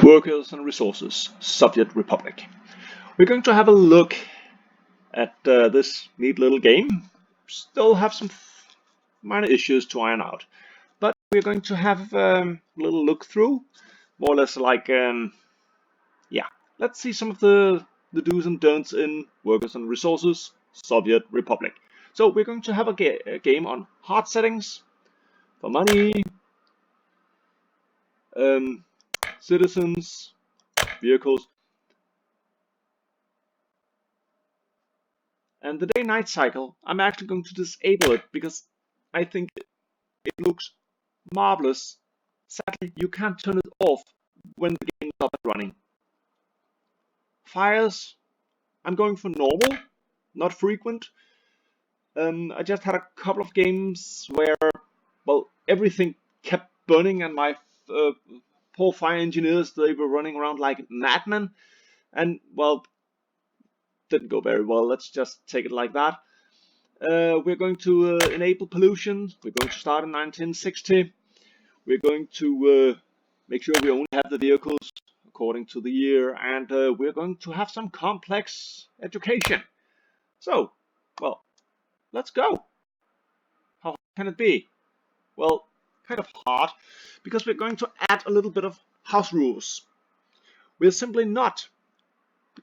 Workers and Resources, Soviet Republic. We're going to have a look at this neat little game. Still have some minor issues to iron out, but we're going to have a little look through, more or less like, yeah, let's see some of the do's and don'ts in Workers and Resources, Soviet Republic. So we're going to have a game on hard settings, for money, citizens, vehicles, and the day-night cycle. I'm actually going to disable it because I think it looks marvelous. Sadly, you can't turn it off when the game is up and running. Fires, I'm going for normal, not frequent. I just had a couple of games where, well, everything kept burning and my poor fire engineers, they were running around like madmen. And, well, didn't go very well. Let's just take it like that. We're going to enable pollution. We're going to start in 1960. We're going to make sure we only have the vehicles according to the year, and we're going to have some complex education. So, well, let's go. How hard can it be? Well, kind of hard, because we're going to add a little bit of house rules. We're simply not,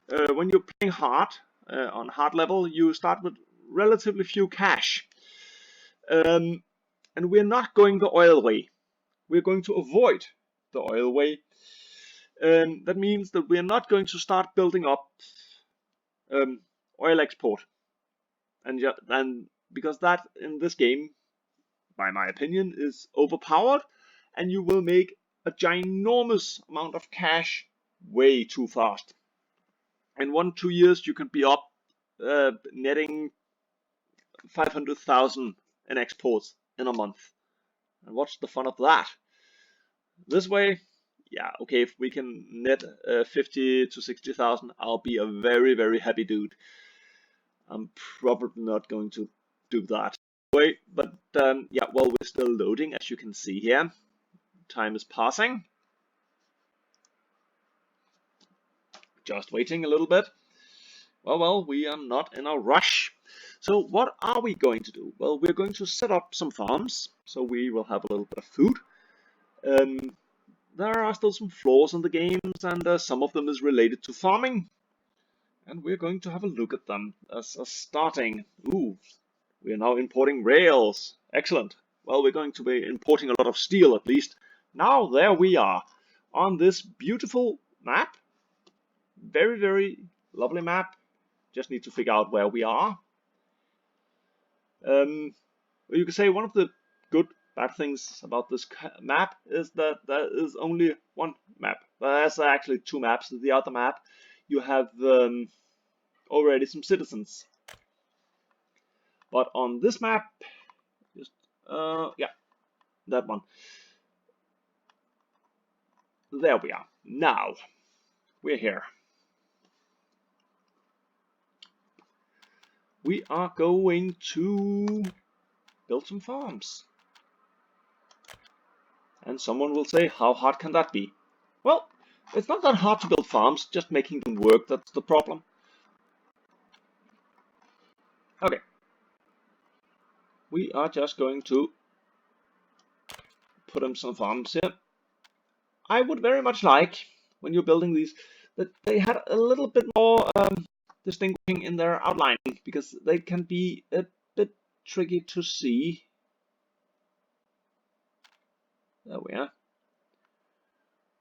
when you're playing hard, on hard level, you start with relatively few cash. And we're not going the oil way. We're going to avoid the oil way. That means that we're not going to start building up oil export. And because that in this game, by my opinion, is overpowered, and you will make a ginormous amount of cash way too fast. In 1-2 years, you can be up netting 500,000 in exports in a month. And what's the fun of that? This way, yeah, okay, if we can net 50 to 60,000, I'll be a very, very happy dude. I'm probably not going to do that. Wait, but yeah, well, we're still loading, as you can see here. Time is passing. Just waiting a little bit. Well, we are not in a rush. So what are we going to do? Well, we're going to set up some farms, so we will have a little bit of food. There are still some flaws in the games, and some of them is related to farming. And we're going to have a look at them as a starting. Ooh, we are now importing rails. Excellent. Well, we're going to be importing a lot of steel at least. Now there we are on this beautiful map. Very, very lovely map. Just need to figure out where we are. You could say one of the good bad things about this map is that there is only one map. There's actually two maps. The other map, you have already some citizens. But on this map, just yeah, that one. There we are. Now we're here. We are going to build some farms. And someone will say, how hard can that be? Well, it's not that hard to build farms, just making them work, that's the problem. Okay. We are just going to put in some farms here. I would very much like, when you're building these, that they had a little bit more distinguishing in their outlining, because they can be a bit tricky to see. There we are.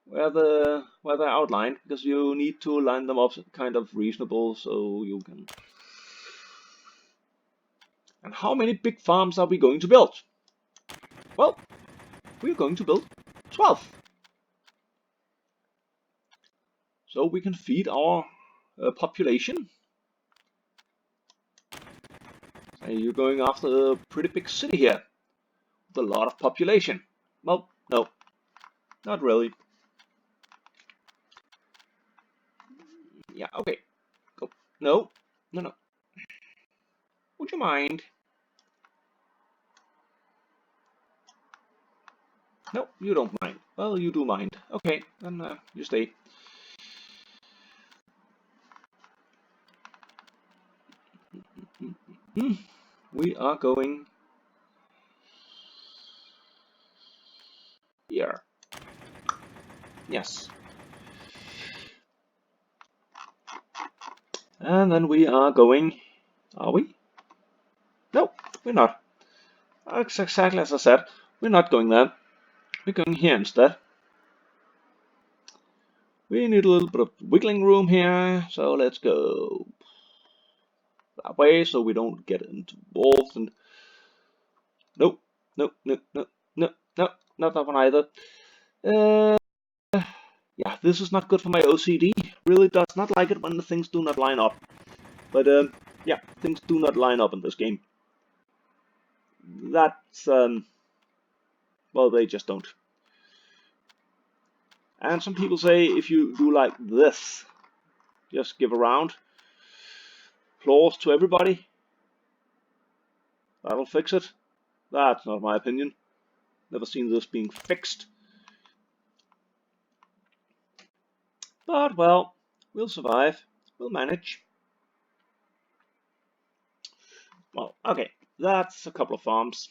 Where they're outlined, because you need to line them up kind of reasonable so you can. And how many big farms are we going to build? Well, we're going to build 12. So we can feed our population. And you're going after a pretty big city here with a lot of population. Well, no, not really. Yeah, okay. Go. No, no, no. Would you mind? No, you don't mind. Well, you do mind. Okay, then you stay. We are going here. Yes. And then we are going... Are we? No, we're not. That's exactly as I said. We're not going there. We're going here instead. We need a little bit of wiggling room here, so let's go that way so we don't get into walls and... Nope, nope, nope, nope, nope, nope, not that one either. Uh, yeah, this is not good for my OCD. Really does not like it when the things do not line up. But yeah, things do not line up in this game. That's well, they just don't. And some people say if you do like this, just give a round, applause to everybody, that'll fix it. That's not my opinion. Never seen this being fixed. But well, we'll survive. We'll manage. Well, okay, that's a couple of farms.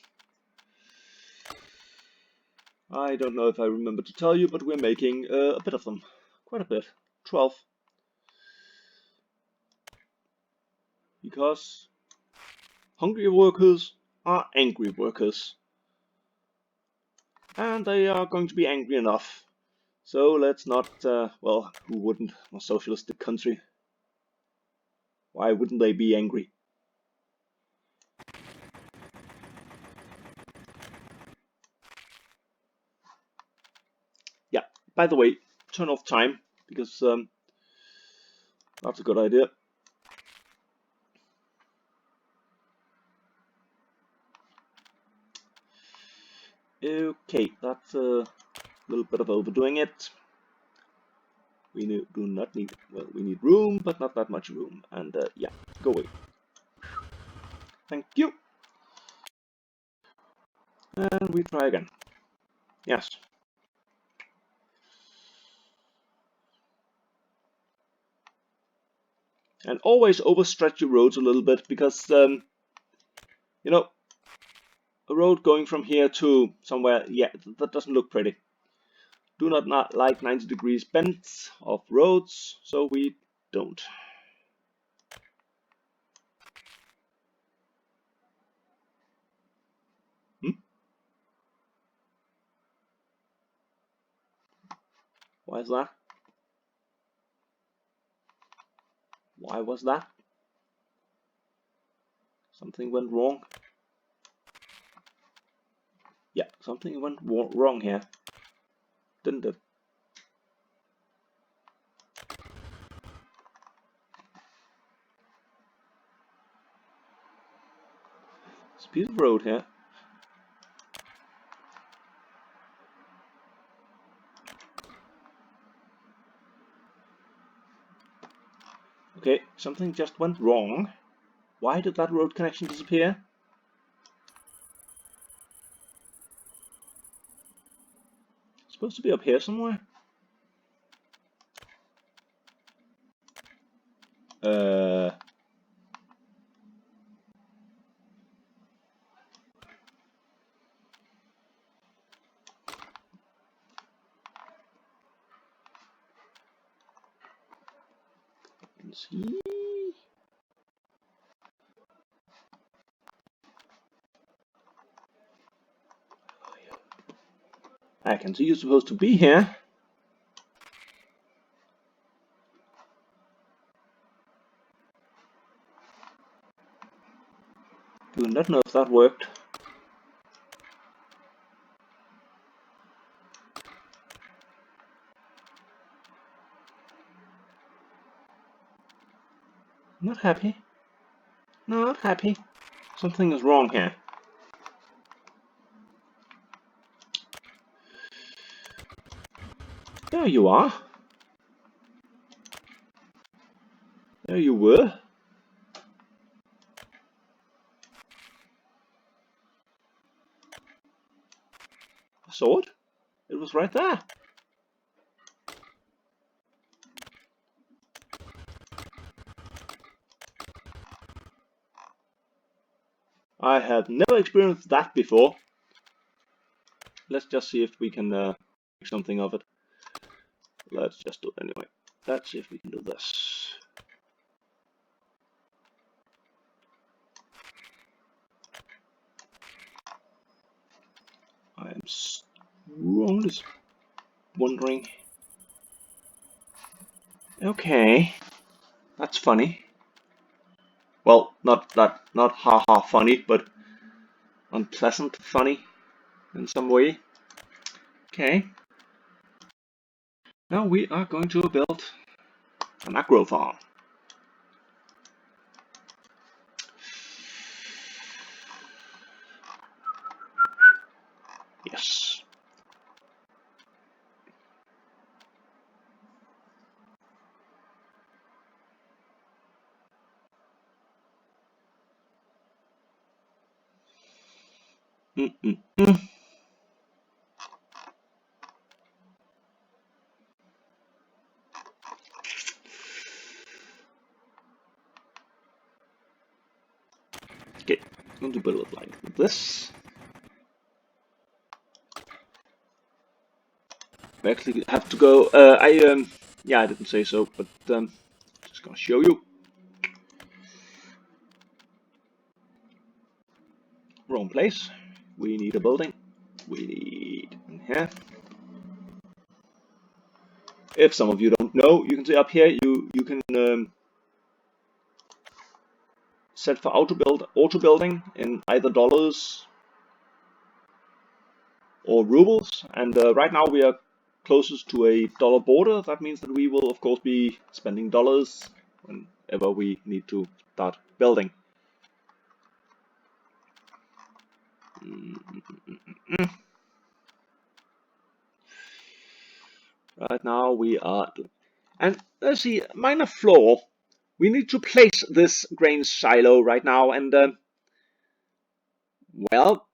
I don't know if I remember to tell you, but we're making a bit of them. Quite a bit. 12. Because hungry workers are angry workers. And they are going to be angry enough. So let's not, well, who wouldn't? A socialistic country. Why wouldn't they be angry? Yeah, by the way, turn off time, because that's a good idea. Okay, that's a little bit of overdoing it. We do not need, well, we need room, but not that much room. And yeah, go away. Thank you. And we try again. Yes. And always overstretch your roads a little bit, because, you know, a road going from here to somewhere, yeah, that doesn't look pretty. Do not like 90 degrees bends of roads, so we don't. Why is that? Why was that? Something went wrong. Yeah, something went wrong here, didn't it? It's a piece of road here. Okay, something just went wrong. Why did that road connection disappear? It's supposed to be up here somewhere. Let's see. I can see you're supposed to be here. Do not know if that worked. Not happy. Not happy. Something is wrong here. There you are. There you were. I saw it. It was right there. I have never experienced that before. Let's just see if we can make something of it. Let's just do it anyway. Let's see if we can do this. I am strongly wondering. Okay, that's funny. Well, not haha funny, but unpleasant funny in some way. Okay. Now we are going to build an agro farm. Yes. Mm-mm-mm. Okay, I'm going to build it like this. We actually have to go. Yeah, I didn't say so, but just gonna show you. Wrong place. We need a building. We need in here. If some of you don't know, you can see up here. You can set for auto building in either dollars or rubles, and right now we are closest to a dollar border. That means that we will of course be spending dollars whenever we need to start building. Right now we are, and let's see, minor flaw. We need to place this grain silo right now, and well,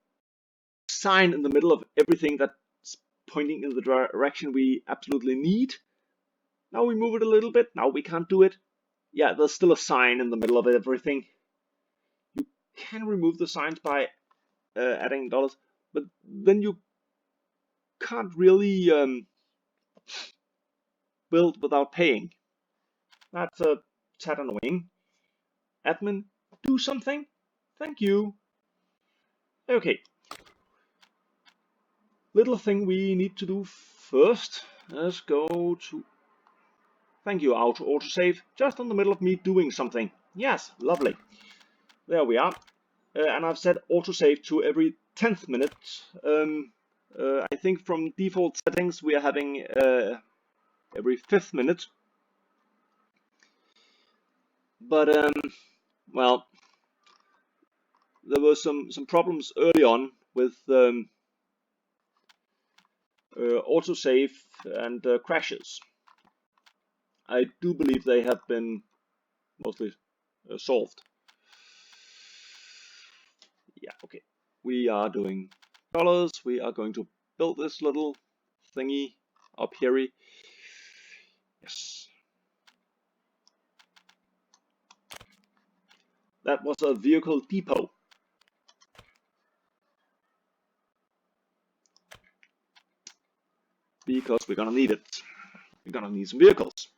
sign in the middle of everything that's pointing in the direction we absolutely need. Now we move it a little bit. Now we can't do it. Yeah, there's still a sign in the middle of everything. You can remove the signs by adding dollars, but then you can't really build without paying. That's a tad annoying. Admin, do something. Thank you. Okay. Little thing we need to do first. Let's go to. Thank you, autosave. Just in the middle of me doing something. Yes, lovely. There we are. And I've set autosave to every 10th minute. I think from default settings we are having every 5th minute. But well, there were some problems early on with autosave and crashes. I do believe they have been mostly solved. Yeah, okay. We are doing dollars. We are going to build this little thingy up here. Yes. That was a vehicle depot. Because we're gonna need it. We're gonna need some vehicles.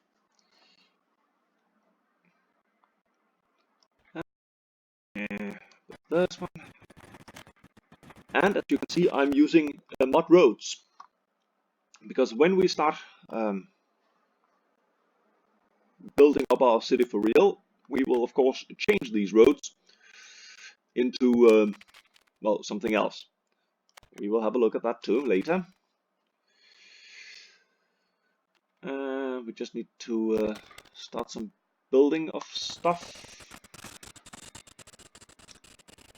This one. And as you can see, I'm using mod roads. Because when we start building up our city for real, we will of course change these roads into well, something else. We will have a look at that too later. We just need to start some building of stuff.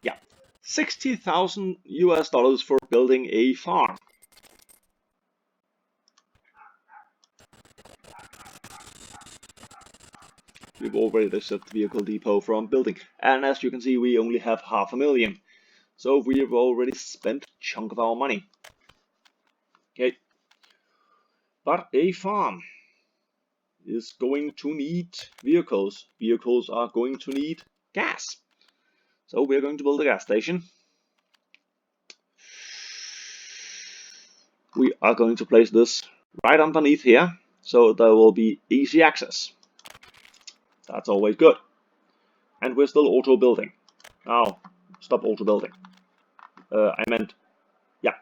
Yeah, $60,000 US for building a farm. We've already set the vehicle depot from building, and as you can see, we only have $500,000. So we've already spent a chunk of our money. Okay, but a farm is going to need vehicles. Vehicles are going to need gas. So we're going to build a gas station. We are going to place this right underneath here, so there will be easy access. That's always good. And we're still auto building. Now, stop auto building. I meant, yeah,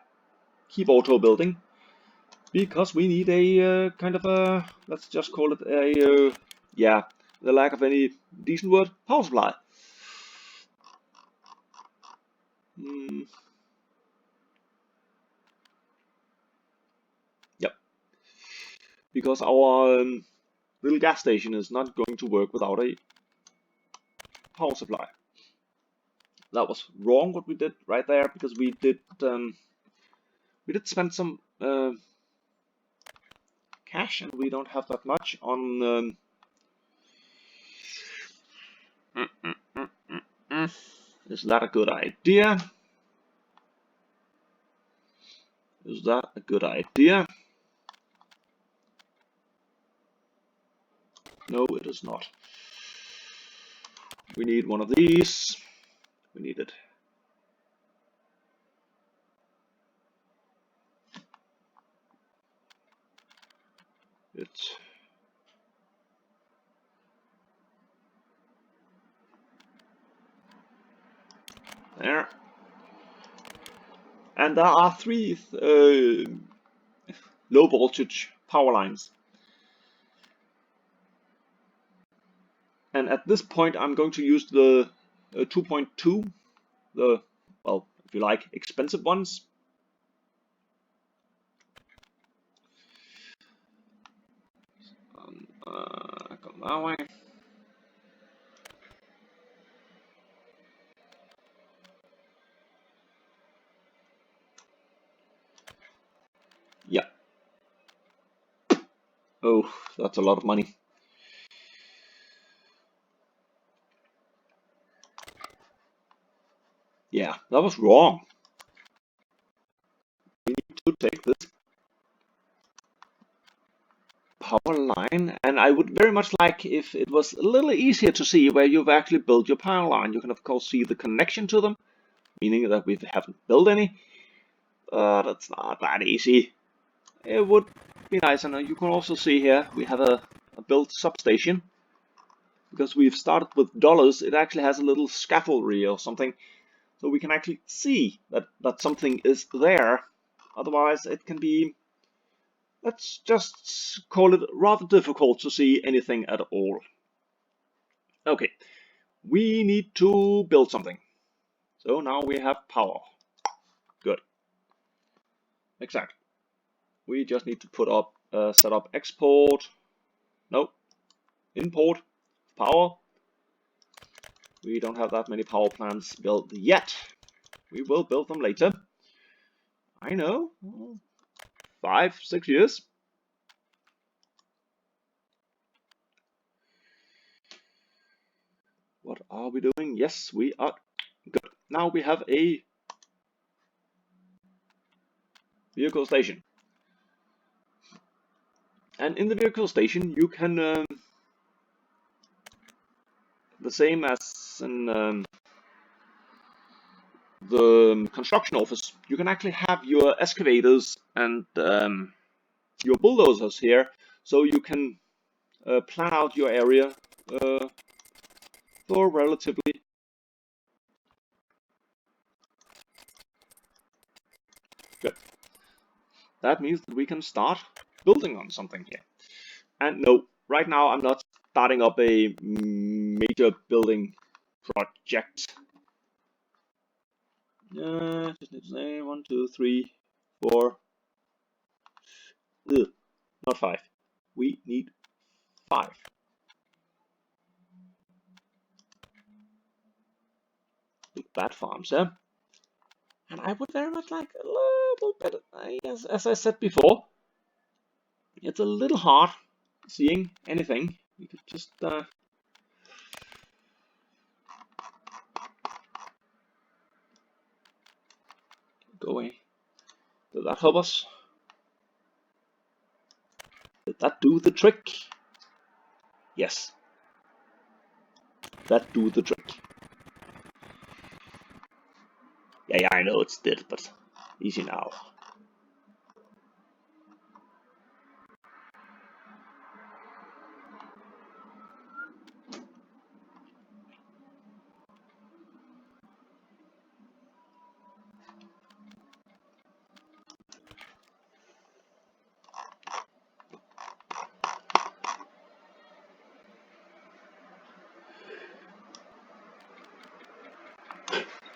keep auto building, because we need a kind of a, let's just call it a, yeah, the lack of any decent word, power supply. Yep, because our little gas station is not going to work without a power supply. That was wrong what we did right there, because we did spend some cash, and we don't have that much on. Is that a good idea? Is that a good idea? No, it is not. We need one of these. We need it. It's there. And there are 3 low voltage power lines. And at this point I'm going to use the 2.2, the, well, if you like, expensive ones. Come that way. Yeah. Oh, that's a lot of money. Yeah, that was wrong. We need to take this power line, and I would very much like if it was a little easier to see where you've actually built your power line. You can of course see the connection to them, meaning that we haven't built any. That's not that easy. It would be nice, and you can also see here we have a built substation. Because we've started with dollars, it actually has a little scaffoldry or something, so we can actually see that something is there. Otherwise it can be, let's just call it, rather difficult to see anything at all. Okay, we need to build something. So now we have power. Good. Exactly. We just need to put up, set up export. No, import power. We don't have that many power plants built yet. We will build them later. I know, 5, 6 years. What are we doing? Yes, we are good. Now we have a vehicle station. And in the vehicle station you can, the same as in the construction office, you can actually have your excavators and your bulldozers here, so you can plan out your area for relatively good. That means that we can start building on something here. And no, right now I'm not starting up a major building project. Just need to say 1, 2, 3, 4. Ugh, not 5. We need 5. Big bad farms, yeah. And I would very much like a little bit, as I said before, it's a little hard seeing anything. We could just go away. Did that help us? Did that do the trick? Yes. That do the trick. Yeah, I know it's dead, but easy now.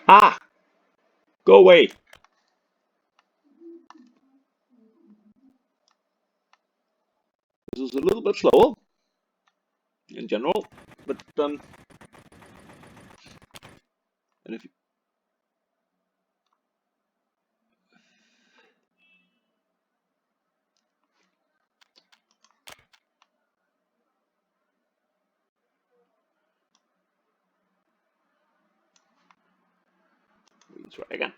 Ah! Go away! This is a little bit slower in general, but and if you, we try again.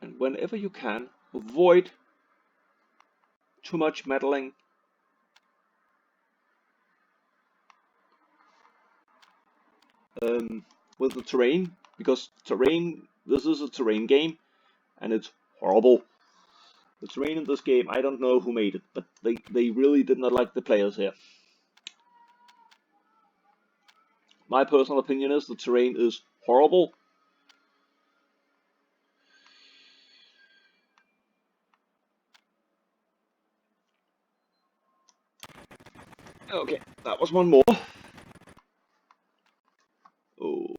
And whenever you can, avoid too much meddling. With the terrain, because this is a terrain game, and it's horrible. The terrain in this game, I don't know who made it, but they really did not like the players here. My personal opinion is the terrain is horrible. Okay, that was one more. Oh.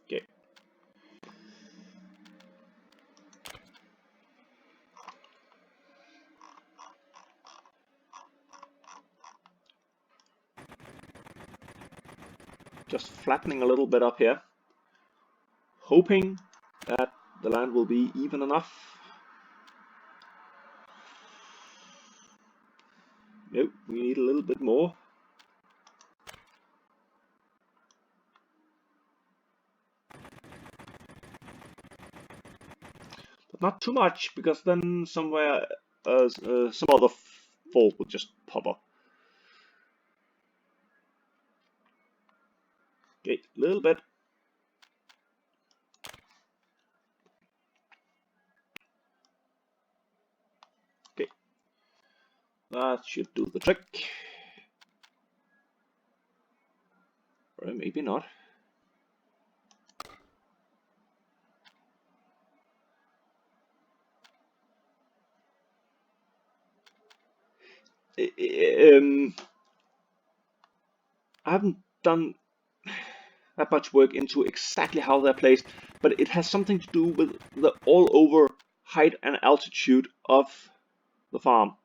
Okay. Just flattening a little bit up here, hoping that the land will be even enough. Nope, we need a little bit more. But not too much, because then somewhere some other fault would just pop up. Okay, a little bit. Okay, that should do the trick. Or maybe not. I haven't done that much work into exactly how they're placed, but it has something to do with the all over height and altitude of the farm.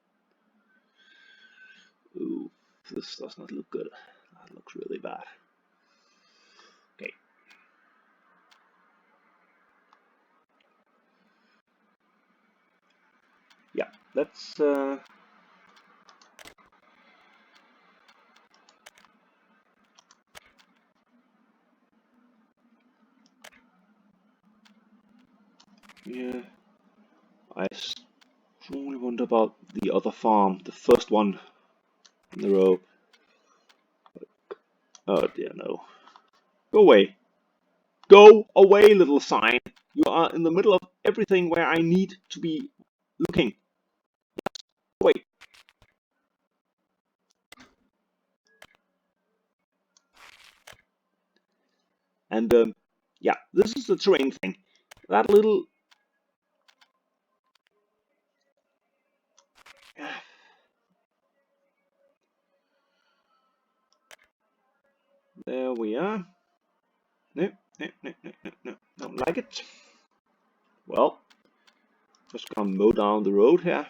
Ooh, this does not look good. That looks really bad. Okay. Yeah, let's yeah. I strongly wonder about the other farm, the first one in the row. Oh dear, no. Go away. Go away, little sign. You are in the middle of everything where I need to be looking. Wait. And yeah, this is the terrain thing. That little there we are. No, no, no, no, no, no. Don't like it. Well, just gonna mow down the road here.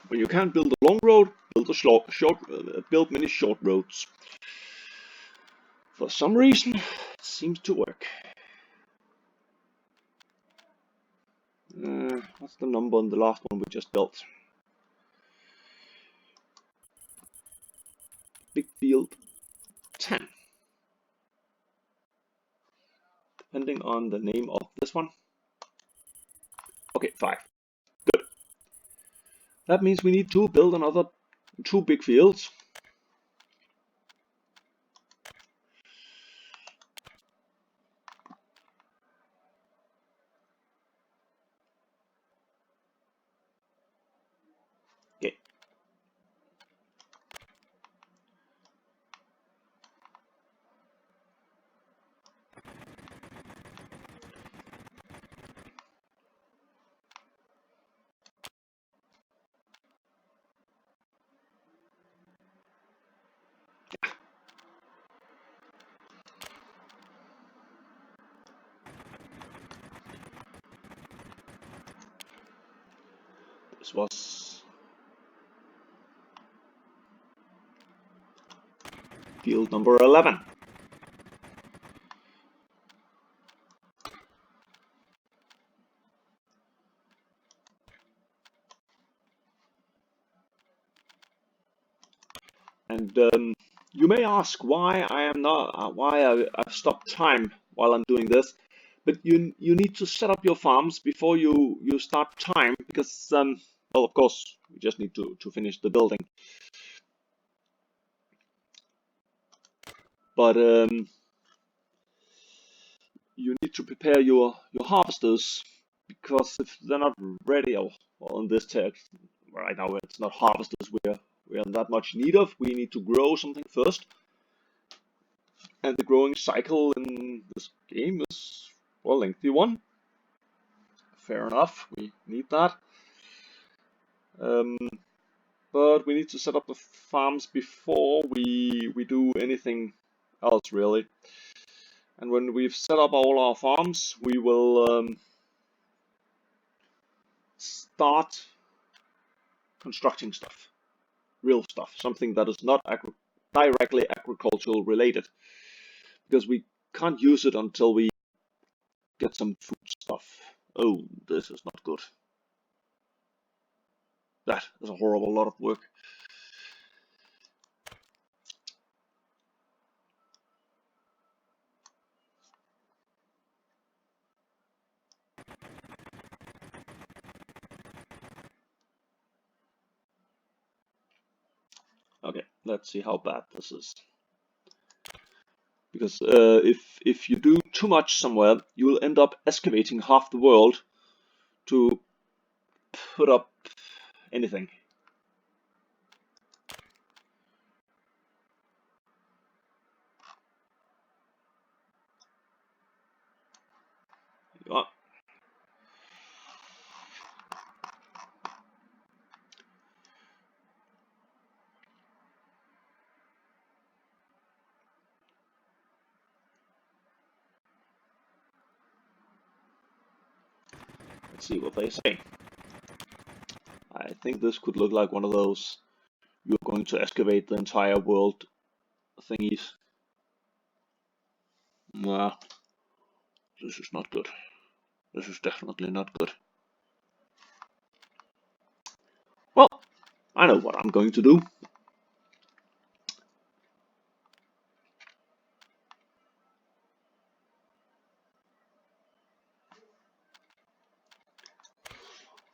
When you can't build a long road, build a build many short roads. For some reason, it seems to work. What's the number on the last one we just built? Big field 10. depending on the name of this one. Okay, 5. Good. That means we need to build another 2 big fields. Okay. This was field number 11. And you may ask why I am not I've stopped time while I'm doing this, but you need to set up your farms before you start time, because well, of course we just need to finish the building, but you need to prepare your harvesters, because if they're not ready, or well, in this text right now it's not harvesters we're in that much need of. We need to grow something first, and the growing cycle in this game is, well, a lengthy one. Fair enough, we need that. Um, but we need to set up the farms before we do anything else, really. And when we've set up all our farms, we will start constructing stuff, real stuff, something that is not directly agricultural related, because we can't use it until we get some food stuff. Oh, this is not good. That is a horrible lot of work. Okay, let's see how bad this is. Because if you do too much somewhere, you will end up excavating half the world to put up anything. Yeah. Let's see what they say. I think this could look like one of those you're going to excavate the entire world thingies. Nah, this is not good. This is definitely not good. Well, I know what I'm going to do.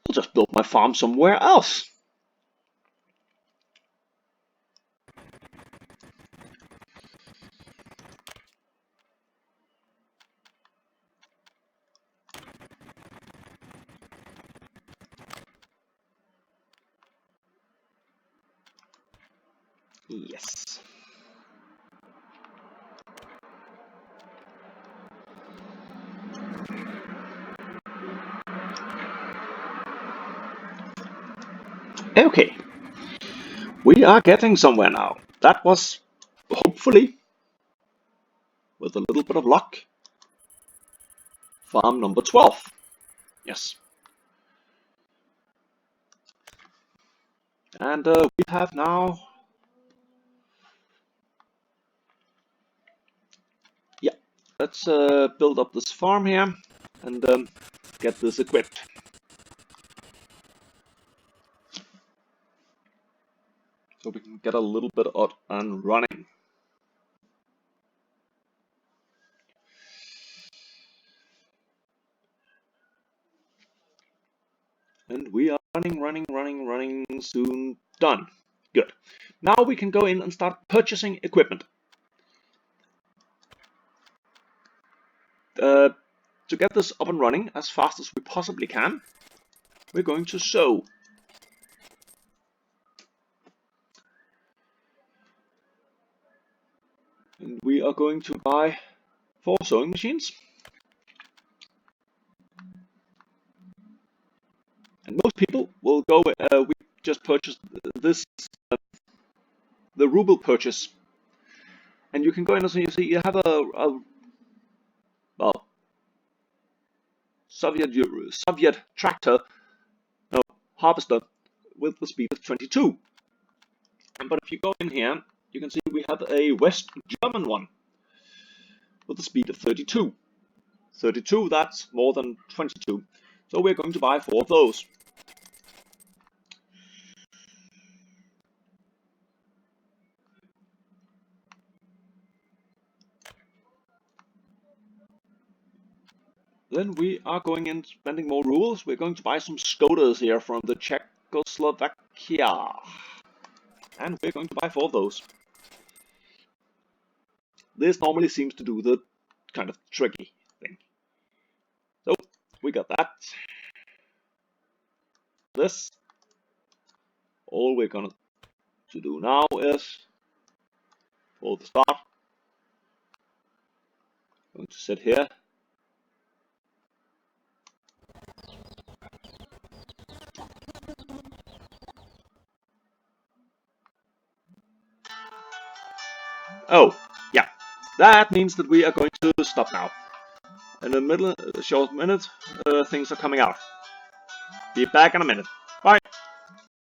I'll just build my farm somewhere else. Yes. Okay, we are getting somewhere now. That was, hopefully, with a little bit of luck, farm number 12. Yes. And we have now, yeah, let's build up this farm here and get this equipped. So we can get a little bit up and running. And we are running, soon done. Good. Now we can go in and start purchasing equipment. To get this up and running as fast as we possibly can, we're going to sew. And we are going to buy 4 sewing machines. And most people will go, we just purchased this, the ruble purchase. And you can go in and you see you have a well, Soviet tractor, no, harvester with the speed of 22. But if you go in here, you can see we have a West German one with the speed of 32. 32, that's more than 22. So we're going to buy 4 of those. Then we are going in spending more rubles. We're going to buy some Skodas here from the Czechoslovakia. And we're going to buy 4 of those. This normally seems to do the kind of tricky thing. So, we got that. This. All we're going to do now is pull the start. Going to sit here. Oh, yeah. That means that we are going to stop now. In the middle, a short minute, things are coming out. Be back in a minute.